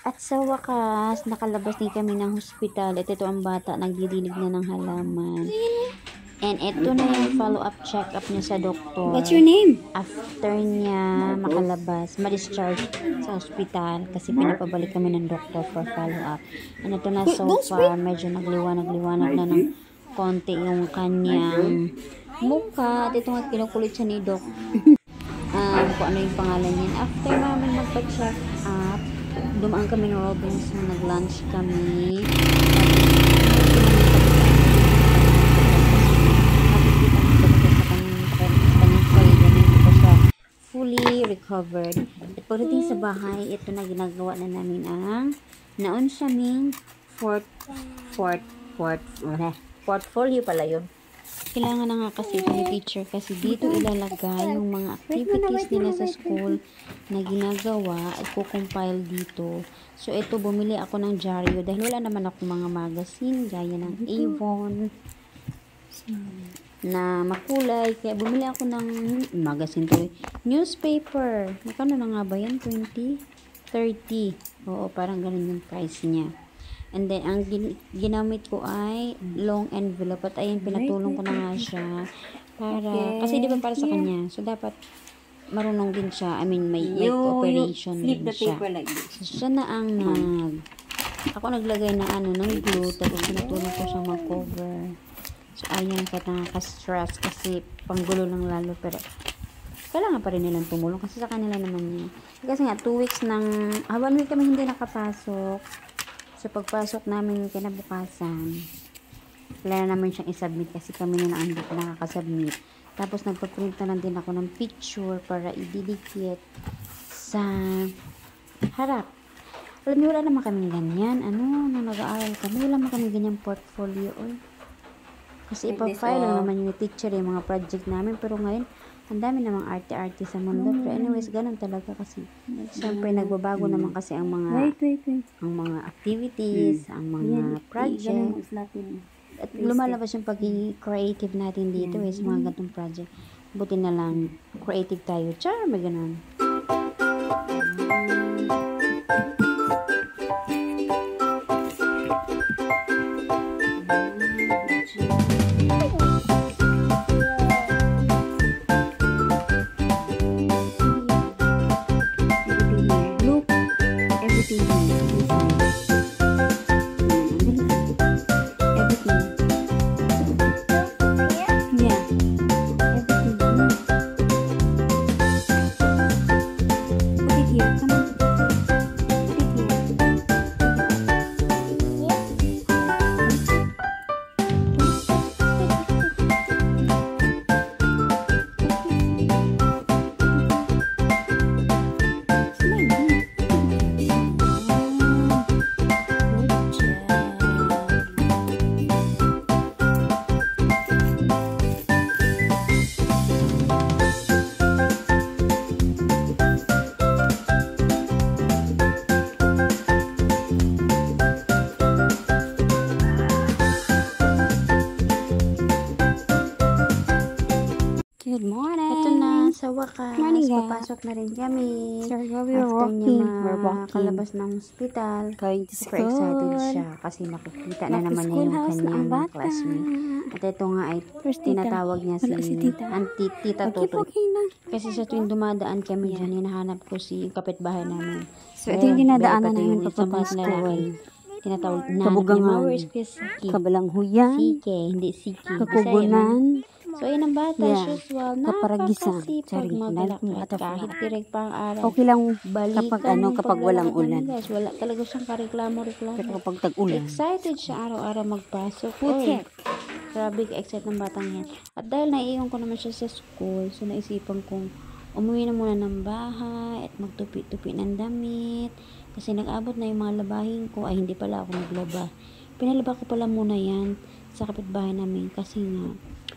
At sa wakas, nakalabas din kami ng hospital. At ito ang bata, nagdidilig na ng halaman. And ito na yung follow-up check-up niya sa doktor. What's your name? After niya makalabas, ma-discharge sa hospital kasi pinapabalik kami ng doktor for follow-up. And ito na so far, medyo nagliwanag na ng konti yung kanyang mukha. At ito nga kinukulit siya ni Doc. Kung ano yung pangalan niya. After namin magpa-check up, dumaan kami ng Robinson, nag-lunch kami. Fully recovered. At pagdating sa bahay, ito na ginagawa na namin ang naon siya ng portfolio pala yun. Kailangan na nga kasi ito ni teacher kasi dito ilalagay yung mga activities nila sa school na ginagawa at kukompile dito. So, ito, bumili ako ng dyaryo dahil wala naman ako mga magazine gaya ng Avon na makulay. Kaya bumili ako ng magazine to. Newspaper. Magkano na nga ba yan? 20? 30. Oo, parang ganun yung price niya. And then, ang ginamit ko ay long envelope. At ayun, pinatulong ko na nga siya. Para, kasi di ba para sa kanya. So, dapat marunong din siya. I mean, may operation din siya. So, siya na ang ako naglagay na ng glue. Tapos, pinatulong ko siya mag-cover. So, ayan, kahit nakaka-stress kasi panggulo lang lalo. Pero, kailangan pa rin nilang tumulong kasi sa kanila naman niya. Kasi nga, 2 weeks ng, 1 week kami hindi nakapasok. So, pagpasok namin kinabukasan, wala na naman siyang isubmit kasi kami na hindi pa nakakasubmit. Tapos, nagpaprint na lang din ako ng picture para ididikit sa harap. Alam niyo, wala naman kami ganyan. Nung nag-aaral kami, wala naman kami ganyan portfolio. Kasi ipag-file lang naman yung teacher yung mga project namin. Pero ngayon, ang dami namang arte-arte sa mundo. Pero anyways, ganun talaga kasi. Siyempre, nagbabago naman kasi ang mga ang mga activities, ang mga project. At lumalabas yung pagiging creative natin dito sa mga ganitong project. Buti na lang, creative tayo. Char, may ganun. Good morning. Ito na, sa wakas, papasok na rin kami. Sir, After niya makalabas ng hospital, Going to super excited siya kasi nakikita na naman niya yung kanyang classmate. At ito nga ay tinatawag niya si Tita Toto. Kasi sa tuwing dumadaan kami dyan, hinahanap ko si kapitbahay namin. So, ito yung dinadaanan namin papunta sa school. Tinatawag na Kabugangan, Kabalang Huyan, Sike, hindi Siki. Kakugunan. So, ayun ang bata, usual, Kaparagisan. napakasipag maglakad kahit direct pang araw. Okay lang Balikan kapag walang ulan. Guys, wala talaga siyang kareklamo-reklamo. Pero kapag tag-ulan. Excited siya araw-araw magpasok. Putik. Grabe ka-excited ng batang yan. At dahil naiiwan ko naman siya sa school, so naisipan kong umuwi na muna ng bahay at magtupi-tupi ng damit. Kasi nag-abot na yung mga labahin ko. Ay, hindi pala ako naglaba. Pinalaba ko pala muna yan sa kapitbahay namin kasi nga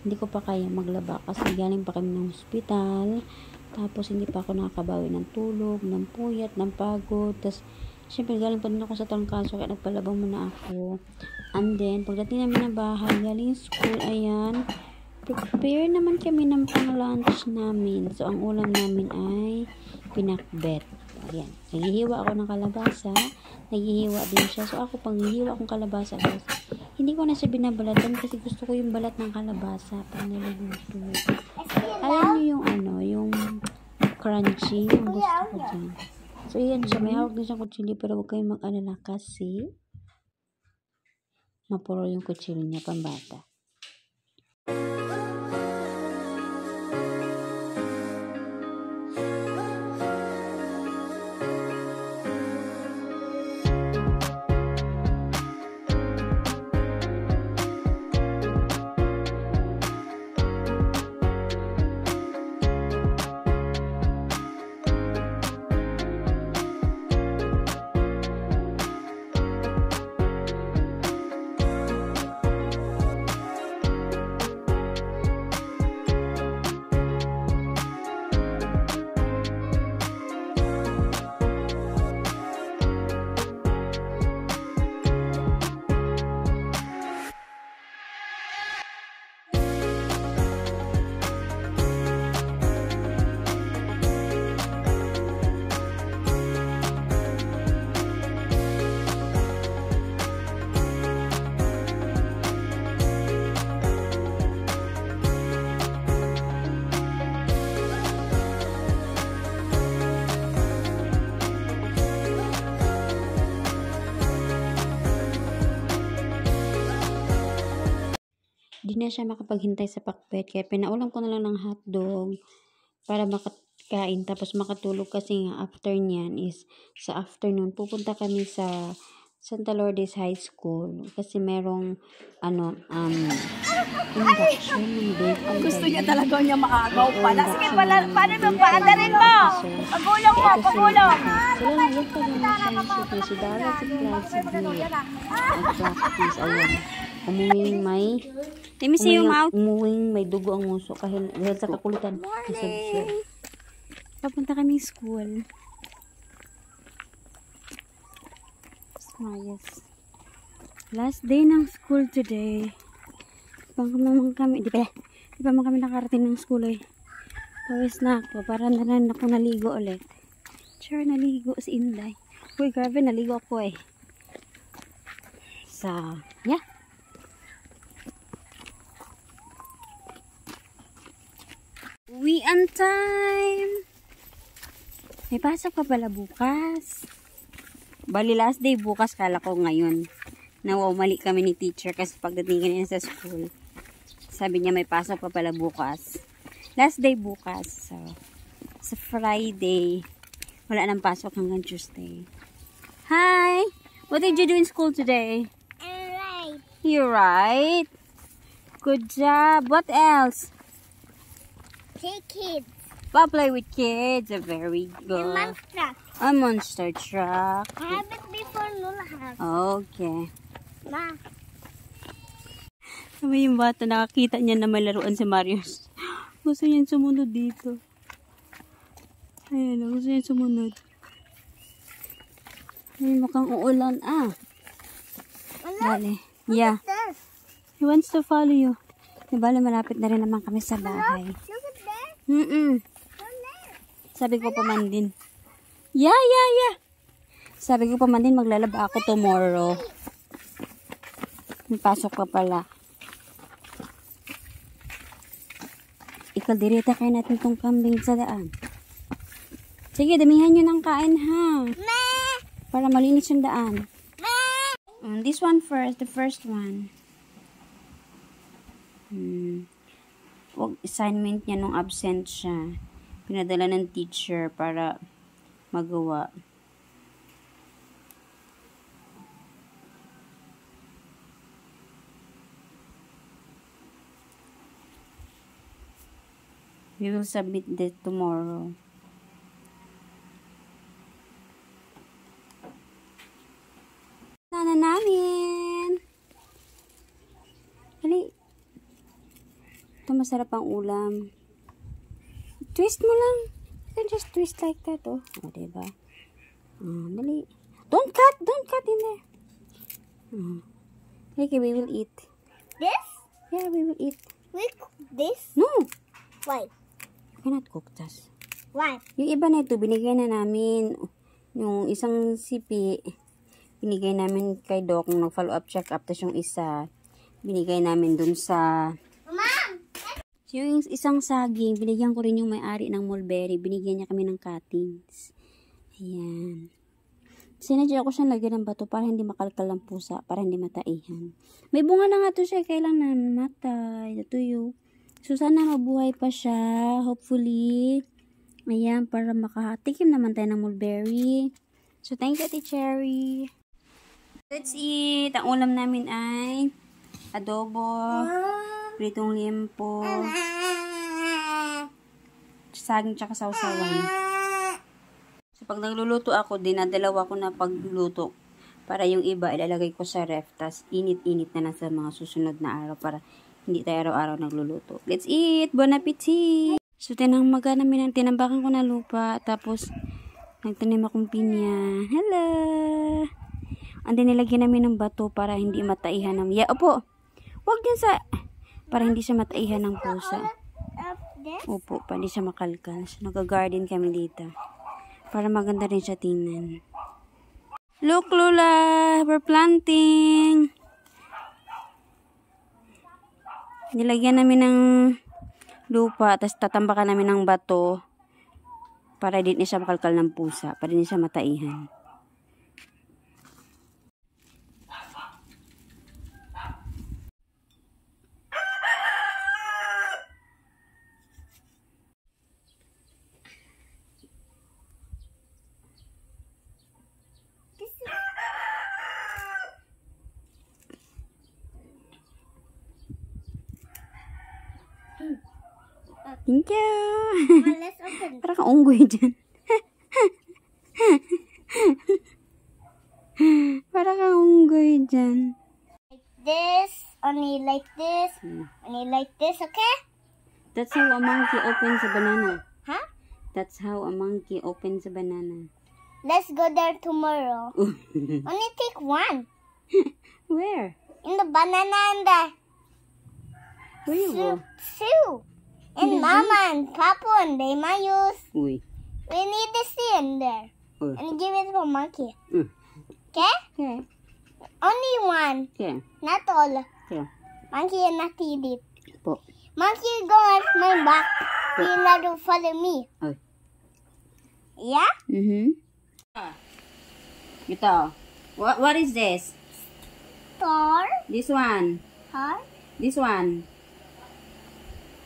hindi ko pa kaya maglaba kasi galing pa kami ng hospital. Tapos hindi pa ako nakakabawi ng tulog, ng puyat, ng pagod. Tapos syempre galing pa din ako sa trangkaso kaya nagpalabang muna ako. And then pagdating namin ng bahay, galing school, ayan, prepare naman kami ng pang lunch namin. So ang ulam namin ay pinakbet. Ayan. Naghihiwa ako ng kalabasa. Naghihiwa din siya. So, ako pag hihiwa akong kalabasa, guys, hindi ko na siya binabalatan kasi gusto ko yung balat ng kalabasa pag niluluto. Alam niyo yung ano, yung crunchy, yung gusto ko dyan. So, yan siya. May hawak din siyang kutsilyo pero huwag kayong mag-alala kasi mapuro yung kutsilyo niya pambata. Di na siya makapaghintay sa pakpet. Kaya pinaulam ko na lang ng hotdog para makakain. Tapos makatulog kasi nga after niyan is sa afternoon pupunta kami sa Santa Lourdes High School. Kasi merong induction ng baby. Gusto niya talaga niya maagaw pala. Sige, paano mo paadarin mo? Pagulong mo, pagulong. Sila lang yung pag-inisip na si Dara, si Clyde, si Bea. Nag-practice, ayun. Umuwing may dugo ang nguso dahil sa kakulitan. Morning! Papunta kami school. Yes. Last day ng school today. Di pa man kami nakarating ng school eh. Pawis na ako. Para na rin ako naligo ulit. Sure, naligo si Inday. Uy, grabe, naligo ako eh. So, yeah. We on time! May pasok pa pala bukas. Bali last day bukas, kala ko ngayon. Mali kami ni teacher kasi pagdating kanina sa school, sabi niya may pasok pa pala bukas. Last day bukas. So, sa Friday, wala nang pasok hanggang Tuesday. Hi! What did you do in school today? Alright. You right? Good job. What else? Play kids. Play with kids. Very good. Monster. A monster truck. I have it before Lola has. Okay. Ma. Sabi yung bata, nakakita niya na may laruan si Marius. Gusto niya sumunod dito. Ayan, gusto niya sumunod. Ay, mukhang uulan Bale. Yeah. This. He wants to follow you. Bale, malapit na rin naman kami sa bahay. Look at that. Sabi ko pa man din. Yeah. Sabi ko pa man din, maglalaba ako tomorrow. May pasok pa pala. Ikaldirita kayo natin tong kambing sa daan. Sige, damihan nyo ng kain ha. Para malinis yung daan. This one first, the first one. Assignment niya nung absent siya. Pinadala ng teacher para magawa. We will submit this tomorrow. Sana namin. Dali. Ito masarap ang ulam. Twist mo lang. You can just twist like that, oh. O, diba? Dali. Don't cut in there. Okay, we will eat. This? Yeah, we will eat. We cook this? No. Why? You cannot cook this. What? Yung iba na ito, binigay na namin. Yung isang sipi, binigay namin kay Doc nung nag-follow up check-up. Tapos yung isa, binigay namin dun sa... Mom! So, yung isang saging, binigyan ko rin yung may-ari ng mulberry. Binigyan niya kami ng cuttings. Ayan. Sinadya ko siyang lagyan ng bato para hindi makalkal ang pusa, para hindi mataihan. May bunga na nga to siya, kailang namatay, natuyo. So, sana mabuhay pa siya, hopefully. Ayan, para makatikim naman tayo ng mulberry. So, thank you, Ate Cherry. Let's eat. Ang ulam namin ay adobo, pritong liempo, saging tsaka sausawan. So, pag nagluluto ako, dinadalawa ko na pagluto para yung iba ilalagay ko sa ref, tas init-init na sa mga susunod na araw para hindi tayo araw-araw nagluluto. Let's eat! Bon appetit! So, tinambakan ko na lupa, tapos nagtanim akong pinya. Hello! Andi nilagyan namin ng bato para hindi mataihan ng... Opo! Huwag din sa... Para hindi siya mataihan ng pusa. Opo, pa hindi siya makalkal. So, nag-garden kami dito. Para maganda rin siya tingnan. Look, Lula! We're planting! Nilagyan namin ng lupa, tapos tatambakan namin ng bato para din siya makalkal ng pusa, para din siya mataihan. Thank you! Let's open. Para kang unggoy dyan. Para kang unggoy dyan. This, only like this, only like this, okay? That's how a monkey opens a banana. Huh? That's how a monkey opens a banana. Let's go there tomorrow. Only take one. Where? In the banana and the Where you go? Sue. And Mama and Papa and they might use. Uy. We need to see in there. Uy. And give it to monkey. Mm. Okay? Okay. Only one. Okay. Not all. Okay. Monkey and not eat it. Po. Monkey go at my back. He not to follow me. Uy. Yeah? Mm-hmm. Ito. What is this? Star. This one. Heart. This one.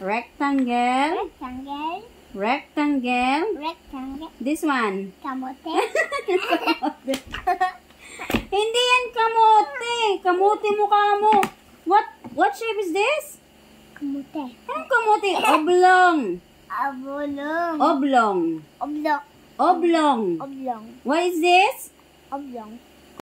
Rectangle. Rectangle. Rectangle. Rectangle. This one. Kamote. Hindi yan kamote. Kamote mukha mo. What shape is this? Kamote. Anong kamote? Oblong. Oblong. Oblong. Oblong. Oblong. Oblong. What is this? Oblong.